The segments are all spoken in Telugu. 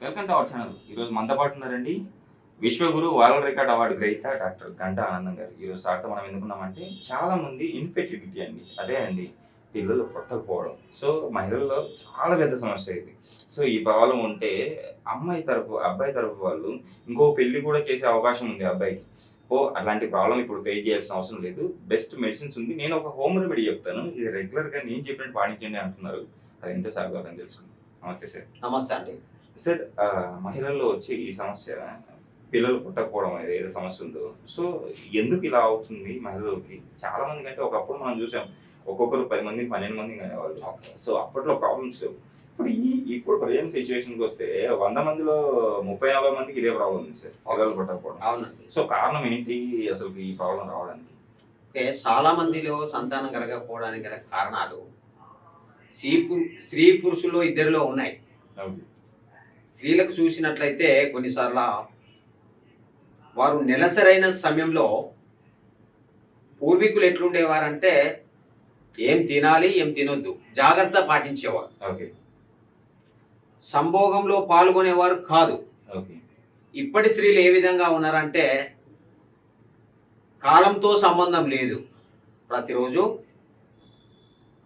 Welcome to our channel. ఈరోజు మనతో పాటు ఉన్నారండి విశ్వగురు వరల్డ్ రికార్డ్ అవార్డు గ్రహీత డాక్టర్ గంటా ఆనందం గారు. ఈరోజు సార్తో మనం ఎందుకున్నామంటే చాలా మంది ఇన్ఫెర్టిలిటీ అండి, అదే అండి పిల్లలు పుట్టకపోవడం. సో మహిళల్లో చాలా పెద్ద సమస్య ఇది. సో ఈ ప్రాబ్లం ఉంటే అబ్బాయి తరపు వాళ్ళు ఇంకో పెళ్లి కూడా చేసే అవకాశం ఉంది అబ్బాయికి. అలాంటి ప్రాబ్లం ఇప్పుడు ఫేస్ చేయాల్సిన అవసరం లేదు. బెస్ట్ మెడిసిన్స్ ఉంది. నేను ఒక హోమ్ రెమెడీ చెప్తాను, ఇది రెగ్యులర్గా నేను చెప్పినట్టు పాటించండి అంటున్నారు. అదేంటో సార్ వాళ్ళని తెలుసుకుందాం. నమస్తే సార్. నమస్తే అండి. సార్, మహిళల్లో వచ్చే ఈ సమస్య పిల్లలు పుట్టకపోవడం అనేది ఏదో సమస్య ఉందో, సో ఎందుకు ఇలా అవుతుంది మహిళలకి? చాలా మంది కంటే ఒకప్పుడు మనం చూసాం, ఒక్కొక్కరు 10 మంది 12 మంది అనేవాళ్ళు. సో అప్పట్లో ప్రాబ్లమ్స్ లేవు. ఇప్పుడు ప్రజెంట్ సిచ్యువేషన్కి వస్తే 100 మందిలో 30-40 మందికి ఇదే ప్రాబ్లం ఉంది సార్, పిల్లలు పుట్టకపోవడం. అవునండి. సో కారణం ఏంటి అసలు ఈ ప్రాబ్లం రావడానికి? చాలా మందిలో సంతానం కలగకపోవడానికి గల కారణాలు స్త్రీ పురుషుల్లో ఇద్దరిలో ఉన్నాయి. స్త్రీలకు చూసినట్లయితే కొన్నిసార్లు వారు నెలసరైన సమయంలో పూర్వీకులు ఎట్లుండేవారంటే ఏం తినాలి ఏం తినొద్దు జాగ్రత్త పాటించేవారు. సంభోగంలో పాల్గొనేవారు కాదు. ఇప్పటి స్త్రీలు ఏ విధంగా ఉన్నారంటే కాలంతో సంబంధం లేదు, ప్రతిరోజు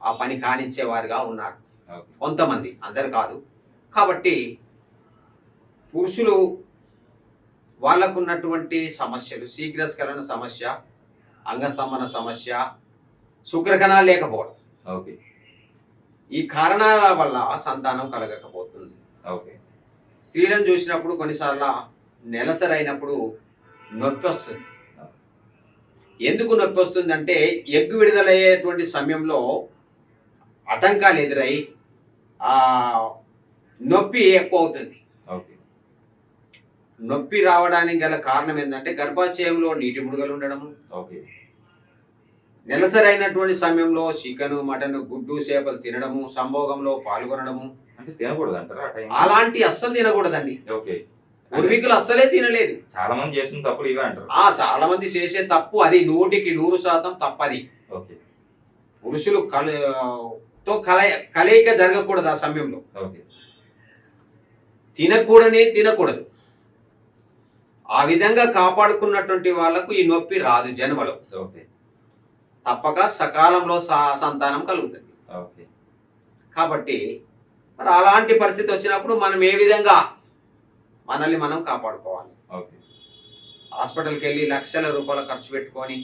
ఆ పని కానిచ్చేవారుగా ఉన్నారు కొంతమంది, అందరు కాదు. కాబట్టి పురుషులు వాళ్ళకున్నటువంటి సమస్యలు శీఘ్రస్ఖలన సమస్య, అంగస్తంభన సమస్య, శుక్రకణాలు లేకపోవడం, ఈ కారణాల వల్ల సంతానం కలగకపోతుంది. స్త్రీలను చూసినప్పుడు కొన్నిసార్లు నెలసరైనప్పుడు నొప్పి వస్తుంది. ఎందుకు నొప్పి వస్తుందంటే ఎగ్గు విడుదలయ్యేటువంటి సమయంలో ఆటంకాలు ఎదురై ఆ నొప్పి ఎక్కువ అవుతుంది. నొప్పి రావడానికి గల కారణం ఏంటంటే గర్భాశయంలో నీటి బుడగలు ఉండడము, నెలసరైనటువంటి సమయంలో చికెన్ మటన్ గుడ్డు చేపలు తినడము, సంభోగంలో పాల్గొనడము. అంటే తినకూడదు అంటారా? అలాంటి అస్సలు తినకూడదండి. పూర్వీకులు అస్సలే తినలేదు. చాలా మంది చేసిన తప్పులు ఇవే అంటారు. చాలా మంది చేసే తప్పు అది 100% తప్పది. పురుషులు కలయిక జరగకూడదు. ఆ సమయంలో తినకూడదు. ఆ విధంగా కాపాడుకున్నటువంటి వాళ్ళకు ఈ నొప్పి రాదు జన్మలో. తప్పక సకాలంలో సంతానం కలుగుతుంది. కాబట్టి మరి అలాంటి పరిస్థితి వచ్చినప్పుడు మనం ఏ విధంగా మనల్ని మనం కాపాడుకోవాలి? హాస్పిటల్కి వెళ్ళి లక్షల రూపాయలు ఖర్చు పెట్టుకొని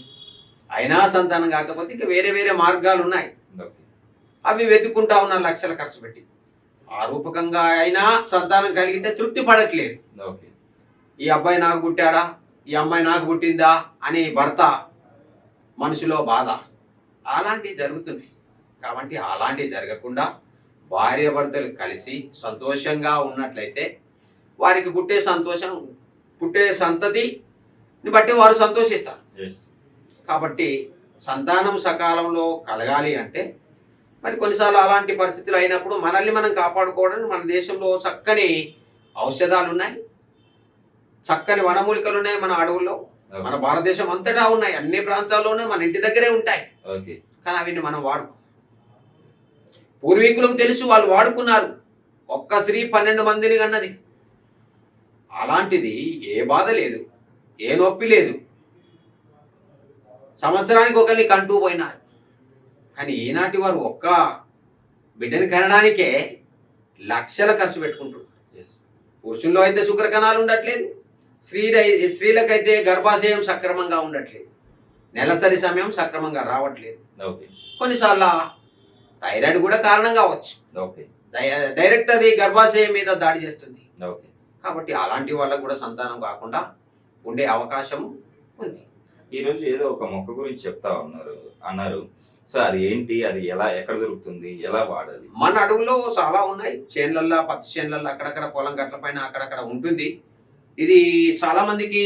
అయినా సంతానం కాకపోతే ఇంకా వేరే మార్గాలు ఉన్నాయి. అవి వెతుక్కుంటా ఉన్నారు లక్షలు ఖర్చు పెట్టి. ఆ రూపకంగా అయినా సంతానం కలిగితే తృప్తి పడట్లేదు. ఈ అబ్బాయి నాకు పుట్టాడా, ఈ అమ్మాయి నాకు పుట్టిందా అని భర్త మనసులో బాధ. అలాంటివి జరుగుతున్నాయి. కాబట్టి అలాంటివి జరగకుండా భార్య భర్తలు కలిసి సంతోషంగా ఉన్నట్లయితే వారికి పుట్టే సంతతిని బట్టి వారు సంతోషిస్తారు. కాబట్టి సంతానం సకాలంలో కలగాలి అంటే మరి కొన్నిసార్లు అలాంటి పరిస్థితులు అయినప్పుడు మనల్ని మనం కాపాడుకోవడానికి మన దేశంలో చక్కని ఔషధాలు ఉన్నాయి, చక్కని వనమూలికలు ఉన్నాయి. మన అడవుల్లో, మన భారతదేశం అంతటా ఉన్నాయి, అన్ని ప్రాంతాల్లోనే మన ఇంటి దగ్గరే ఉంటాయి. కానీ అవిని మనం వాడుకో. పూర్వీకులకు తెలుసు, వాళ్ళు వాడుకున్నారు. ఒక్క స్త్రీ 12 మందిని కన్నది. అలాంటిది ఏ బాధ లేదు, ఏ నొప్పి లేదు. సంవత్సరానికి ఒకరిని కంటూ పోయినారు. కానీ ఈనాటి వారు ఒక్క బిడ్డని కనడానికే లక్షల ఖర్చు పెట్టుకుంటున్నారు. పురుషుల్లో అయితే శుక్రకణాలు ఉండట్లేదు, స్త్రీలకైతే గర్భాశయం సక్రమంగా ఉండట్లేదు, నెలసరి సమయం సక్రమంగా రావట్లేదు. కొన్నిసార్లు థైరాయిడ్ కూడా కారణం కావచ్చు. డైరెక్ట్ అది గర్భాశయం మీద దాడి చేస్తుంది. కాబట్టి అలాంటి వాళ్ళకు కూడా సంతానం కాకుండా ఉండే అవకాశం ఉంది. ఈరోజు ఏదో ఒక మొక్క గురించి చెప్తా అన్నారు. సో అది ఏంటి, అది ఎక్కడ దొరుకుతుంది, ఎలా వాడాలి? మన అడవుల్లో చాలా ఉన్నాయి. చేన్లల్లో, పత్తి చేన్లల్లో, అక్కడక్కడ పొలం గట్ల పైన అక్కడక్కడ ఉంటుంది. ఇది చాలా మందికి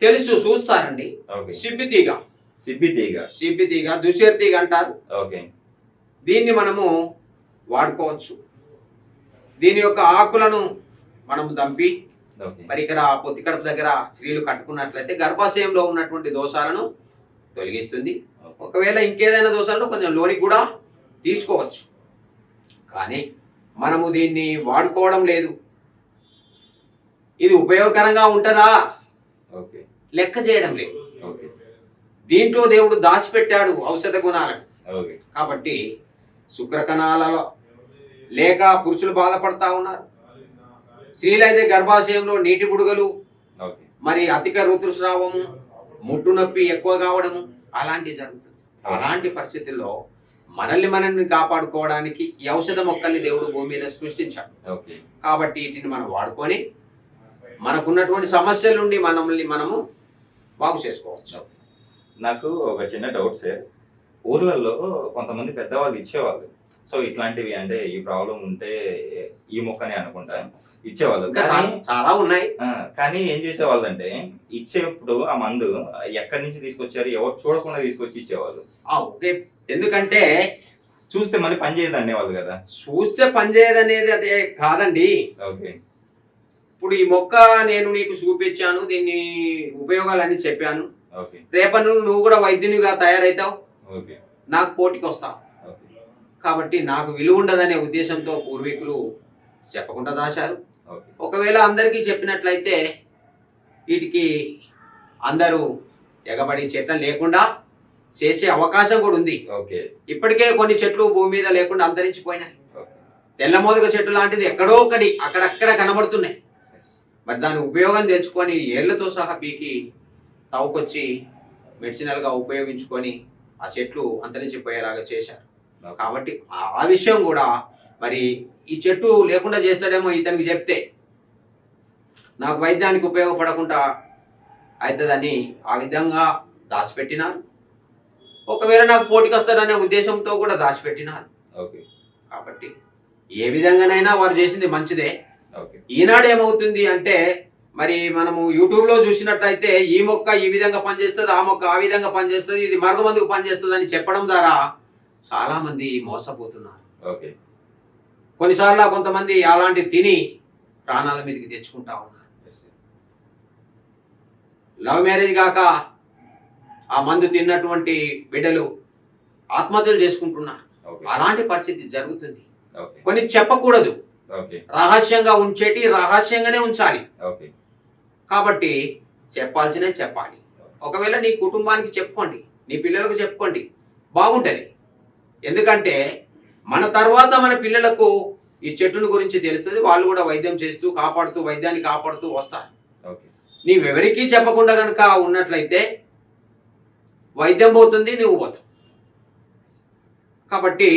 తెలుసు, చూస్తారండి. సిబ్బితీగ దుశ్శేర్తీగ అంటారు. దీన్ని మనము వాడుకోవచ్చు. దీని యొక్క ఆకులను మనము దంపి మరి ఇక్కడ పొత్తి కడుపు దగ్గర స్త్రీలు కట్టుకున్నట్లయితే గర్భాశయంలో ఉన్నటువంటి దోషాలను తొలగిస్తుంది. ఒకవేళ ఇంకేదైనా దోషాలను కొంచెం లోనికి కూడా తీసుకోవచ్చు. కానీ మనము దీన్ని వాడుకోవడం లేదు. ఇది ఉపయోగకరంగా ఉంటుందా ఓకే లెక్క చేయడం లేదు. ఓకే దీంట్లో దేవుడు దాచిపెట్టాడు ఔషధ గుణాలను. ఓకే కాబట్టి శుక్రకణాలలో లేక పురుషులు బాధపడతా ఉన్నారు, స్త్రీలైతే గర్భాశయంలో నీటి బుడగలు, ఓకే మరి అధిక ఋతుస్రావము, ముట్టు నొప్పి ఎక్కువ కావడము అలాంటివి జరుగుతుంది. అలాంటి పరిస్థితుల్లో మనల్ని కాపాడుకోవడానికి ఈ ఔషధ మొక్కల్ని దేవుడు భూమి మీద సృష్టించాడు. ఓకే కాబట్టి వీటిని మనం వాడుకొని మనకున్నటువంటి సమస్యల నుండి మనము బాగు చేసుకోవచ్చు. నాకు ఒక చిన్న డౌట్ సార్. ఊర్లలో కొంతమంది పెద్దవాళ్ళు ఇచ్చేవాళ్ళు, సో ఇట్లాంటివి అంటే ఈ ప్రాబ్లం ఉంటే ఈ మొక్కనే అనుకుంటా ఇచ్చేవాళ్ళు. ఇంకా చాలా ఉన్నాయి. కానీ ఏం చేసేవాళ్ళు అంటే ఇచ్చేప్పుడు ఆ మందు ఎక్కడి నుంచి తీసుకొచ్చారు, ఎవరు చూడకుండా తీసుకొచ్చి ఇచ్చేవాళ్ళు. ఓకే, ఎందుకంటే చూస్తే మళ్ళీ పని చేయదు అనేవాళ్ళు కదా. చూస్తే పనిచేయదనేది అదే కాదండి. ఓకే ఇప్పుడు ఈ మొక్క నేను నీకు చూపించాను, దీన్ని ఉపయోగాలన్నీ చెప్పాను. ఓకే రేపటి నుండి నువ్వు కూడా వైద్యునిగా తయారవుతావు, ఓకే నాకు పోటీకి వస్తావు. ఓకే కాబట్టి నాకు విలువ ఉండదనే ఉద్దేశంతో పూర్వీకులు చెప్పకుండా దాశారు. ఓకే ఒకవేళ అందరికీ చెప్పినట్లయితే వీటికి అందరూ ఎగబడి చెట్లు లేకుండా చేసే అవకాశం కూడా ఉంది. ఓకే ఇప్పటికే కొన్ని చెట్లు భూమి మీద లేకుండా అంతరించిపోయినాయి. ఓకే తెల్లమోదుగ చెట్టు లాంటిది ఎక్కడో ఒకటి అక్కడక్కడ కనబడుతున్నాయి. మరి దాని ఉపయోగం తెలుసుకొని ఏళ్లతో సహా పీకి తవ్వుకొచ్చి మెడిసినల్గా ఉపయోగించుకొని ఆ చెట్లు అంతరించిపోయేలాగా చేశారు. కాబట్టి ఆ విషయం కూడా మరి ఈ చెట్టు లేకుండా చేస్తాడేమో ఇతనికి చెప్తే నాకు వైద్యానికి ఉపయోగపడకుండా అవుతుందని ఆ విధంగా దాచిపెట్టినారు. ఒకవేళ నాకు పోటీకి వస్తాడనే ఉద్దేశంతో కూడా దాచిపెట్టినారు. ఓకే కాబట్టి ఏ విధంగానైనా వారు చేసింది మంచిదే. ఓకే ఈనాడు ఏమవుతుంది అంటే మరి మనము యూట్యూబ్లో చూసినట్లయితే ఈ మొక్క ఈ విధంగా పనిచేస్తుంది, ఆ మొక్క ఆ విధంగా పనిచేస్తుంది, ఇది మరుగుమందుకు పనిచేస్తుంది అని చెప్పడం ద్వారా చాలా మంది మోసపోతున్నారు. ఓకే కొన్నిసార్లు కొంతమంది అలాంటి తిని ప్రాణాల మీదకి తెచ్చుకుంటా ఉన్నారు. లవ్ మ్యారేజ్ కాక ఆ మందు తిన్నటువంటి బిడ్డలు ఆత్మహత్యలు చేసుకుంటున్నారు. అలాంటి పరిస్థితి జరుగుతుంది. కొన్ని చెప్పకూడదు, రహస్యంగా ఉంచేటి రహస్యంగానే ఉంచాలి. కాబట్టి చెప్పాల్సినే చెప్పాలి. ఒకవేళ నీ కుటుంబానికి చెప్పుకోండి, నీ పిల్లలకు చెప్పుకోండి, బాగుంటుంది. ఎందుకంటే మన తర్వాత మన పిల్లలకు ఈ చెట్టుని గురించి తెలుస్తుంది, వాళ్ళు కూడా వైద్యం చేస్తూ వైద్యాన్ని కాపాడుతూ వస్తారు. నీవెవరికీ చెప్పకుండా కనుక ఉన్నట్లయితే వైద్యం పోతుంది, నువ్వు పోతావు. కాబట్టి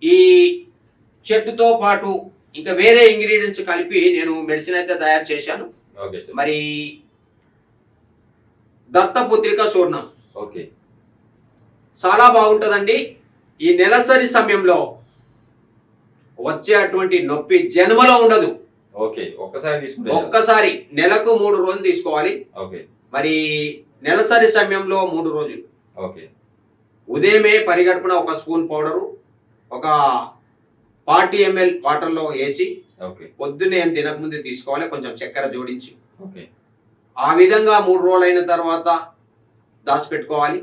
ఈ చెట్టుతో పాటు ఇంకా వేరే ఇంగ్రీడియంట్స్ కలిపి నేను మెడిసిన్ అయితే తయారు చేశాను. మరి దత్తపుత్రిక చూర్ణం చాలా బాగుంటుందండి. ఈ నెలసరి సమయంలో వచ్చే అటువంటి నొప్పి జన్మలో ఉండదు. ఒక్కసారి నెలకు 3 రోజులు తీసుకోవాలి. మరి నెలసరి సమయంలో 3 రోజులు ఉదయమే పరిగడుపున 1 స్పూన్ పౌడరు, ఒక 40 ml వాటర్లో వేసి పొద్దున్నే ఏం తినకముందే తీసుకోవాలి, కొంచెం చక్కెర జోడించి. ఆ విధంగా 3 రోజులు అయిన తర్వాత దాచిపెట్టుకోవాలి.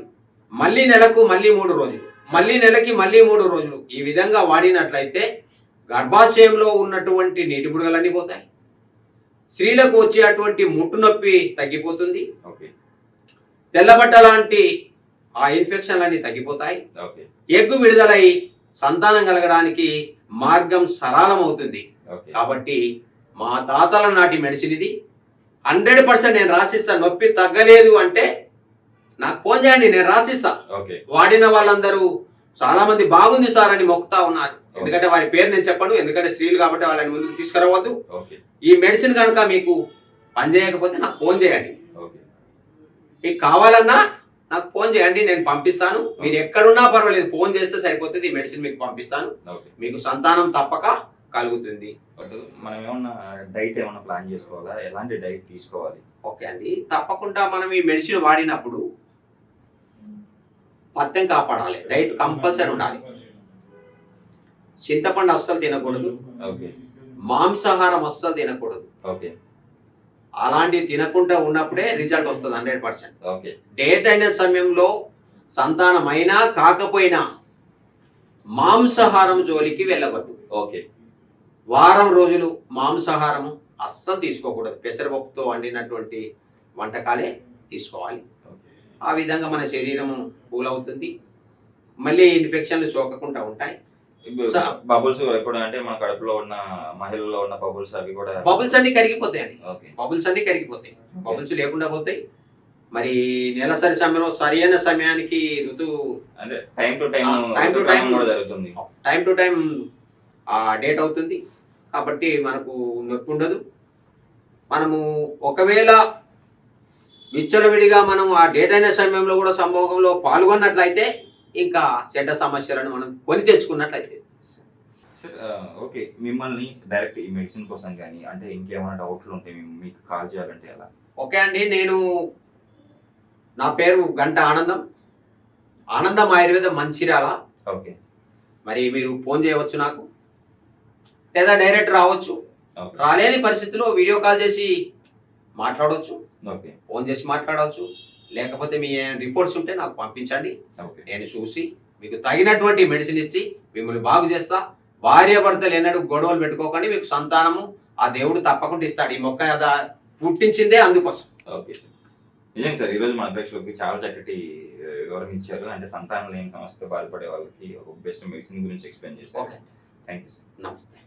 మళ్ళీ నెలకు మళ్ళీ 3 రోజులు, మళ్ళీ నెలకి మళ్ళీ 3 రోజులు ఈ విధంగా వాడినట్లయితే గర్భాశయంలో ఉన్నటువంటి నీటి బుడగలన్నీ పోతాయి. స్త్రీలకు వచ్చే అటువంటి ముట్టు నొప్పి తగ్గిపోతుంది. తెల్లబట్ట లాంటి ఆ ఇన్ఫెక్షన్లన్నీ తగ్గిపోతాయి. ఎగ్గు విడుదలై సంతానం కలగడానికి మార్గం సరళమవుతుంది. కాబట్టి మా తాతల నాటి మెడిసిన్ ఇది. 100% నేను రాసిస్తా. నొప్పి తగ్గలేదు అంటే నాకు ఫోన్ చేయండి, నేను రాసిస్తా. వాడిన వాళ్ళందరూ చాలా మంది బాగుంది సార్ అని మొక్కుతా ఉన్నారు. ఎందుకంటే వారి పేరు నేను చెప్పను, ఎందుకంటే స్త్రీలు కాబట్టి వాళ్ళని ముందుకు తీసుకురావద్దు. ఈ మెడిసిన్ కనుక మీకు పనిచేయకపోతే నాకు ఫోన్ చేయండి. మీకు కావాలన్నా నాకు ఫోన్ చేయండి, నేను పంపిస్తాను. మీరు ఎక్కడున్నా పర్వాలేదు, ఫోన్ చేస్తే సరిపోతుంది. ఈ మెడిసిన్ మీకు పంపిస్తాను. మీకు సంతానం తప్పక కలుగుతుంది. మనం ఏమన్నా డైట్ ఏమన్నా ప్లాన్ చేసుకోవాలా? ఎలాంటి డైట్ తీసుకోవాలి? ఓకే అండి, తప్పకుండా మనం ఈ మెడిసిన్ వాడినప్పుడు పత్యం కాపాడాలి. డైట్ కంపల్సరీ ఉండాలి. చింతపండు అస్సలు తినకూడదు, మాంసాహారం అస్సలు తినకూడదు. అలాంటివి తినకుండా ఉన్నప్పుడే రిజల్ట్ వస్తుంది 100%. డేట్ అయిన సమయంలో సంతానం అయినా కాకపోయినా మాంసాహారం జోలికి వెళ్ళవద్దు. వారం రోజులు మాంసాహారము, అస్సలు తీసుకోకూడదు. పెసరపప్పుతో వండినటువంటి వంటకాలే తీసుకోవాలి. ఓకే. ఆ విధంగా మన శరీరము కూల్ అవుతుంది. మళ్ళీ ఇన్ఫెక్షన్లు సోకకుండా ఉంటాయి. బబుల్స్ ఎప్పుడు అంటే మన కడుపులో ఉన్న మహిళల్లో ఉన్న బబుల్స్ అవి కూడా బబుల్స్ అన్ని కరిగిపోతాయండి. ఓకే. బబుల్స్ అన్ని కరిగిపోతాయి. బబుల్స్ లేకుండా పోతాయి. మరి నెలసరి సమయంలో సరైన సమయానికి ఋతువు అంటే టైం టు టైం కూడా జరుగుతుంది. టైం టు టైం డేట్ అవుతుంది. కాబట్టి మనకు నొప్పి ఉండదు. మనము ఒకవేళ విచ్చలవిడిగా మనం ఆ డేట్ అయిన సమయంలో కూడా సంభోగంలో పాల్గొన్నట్లయితే ఇంకా చెడ్డ సమస్యలను మనం కొని తెచ్చుకున్నట్లయితే. సార్ ఓకే, మిమ్మల్ని డైరెక్ట్ ఈ మెడిసిన్ కోసం కానీ అంటే ఇంకేమైనా డౌట్లు ఉంటే మీకు కాల్ చేయాలంటే ఎలా? ఓకే అండి, నా పేరు గంట ఆనందం, ఆనందం ఆయుర్వేదం మంచిర్యాల. ఓకే. మరి మీరు ఫోన్ చేయవచ్చు నాకు, లేదా డైరెక్ట్ రావచ్చు. రాలేని పరిస్థితుల్లో వీడియో కాల్ చేసి మాట్లాడవచ్చు, ఓకే, ఫోన్ చేసి మాట్లాడవచ్చు. లేకపోతే మీ రిపోర్ట్స్ ఉంటే నాకు పంపించండి. నేను చూసి మీకు తగినటువంటి మెడిసిన్ ఇచ్చి మిమ్మల్ని బాగు చేస్తా. భార్య భర్తలు ఎన్నడూ గొడవలు పెట్టుకోకండి, మీకు సంతానము ఆ దేవుడు తప్పకుండా ఇస్తాడు. ఈ మొక్క పుట్టించిందే అందుకోసం. ఓకే సార్, నిజంగా సార్ ఈరోజు మన ప్రేక్షకులకి చాలా చక్కటి వివరణ ఇచ్చారు. అంటే సంతానం లేని సమస్యతో బాధపడే వాళ్ళకి ఒక బెస్ట్ మెడిసిన్ గురించి ఎక్స్ప్లెయిన్ చేశారు. Okay, thank you sir. నమస్తే.